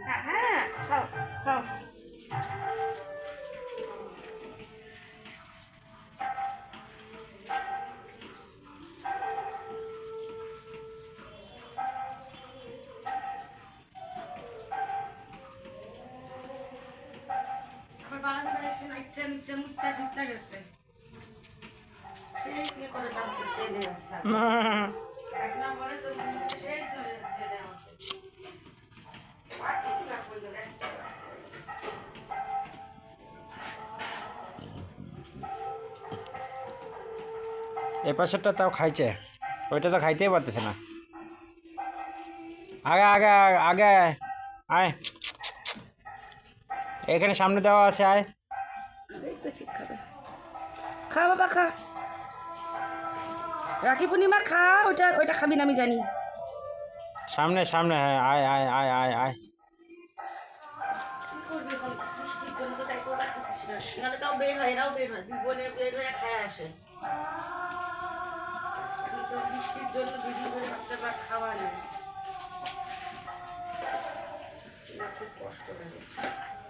হ্যাঁ হ্যাঁ, খাও খাও। আমার বারান্দায় এসে নাইচে নিচে মুখটা ঢুকতে গেছে, সেই কি করে দাম দিচ্ছে এই বাচ্চা। এক নম্বরে তো সেই চলে যাচ্ছে আমাকে পাঠিয়ে দিলাম বললো রে। এ পাশেরটা তাও খাইছে, ওইটা তো খাইতেই পারতেছে না। আগে আগে আগে আয়, এখানে সামনে দেওয়া আছে, আয়। দেখবে ঠিক খাবে, খা বাবা খা, রাখি পূর্ণিমা খা। ওইটা ওইটা খাবি না আমি জানি। সামনে সামনে, হ্যাঁ, আয় আয় আয় আয় আয়। কি করবি এখন, বৃষ্টির জন্য তো চাইতেও পারতেছিস না, নাহলে তাও বের হয়, এরাও বের হয়, দুই বোনে বের হয়ে খায় আসে। এখন তো বৃষ্টির জন্য দুই দিন ধরে বাচ্চারা খাওয়া নেই।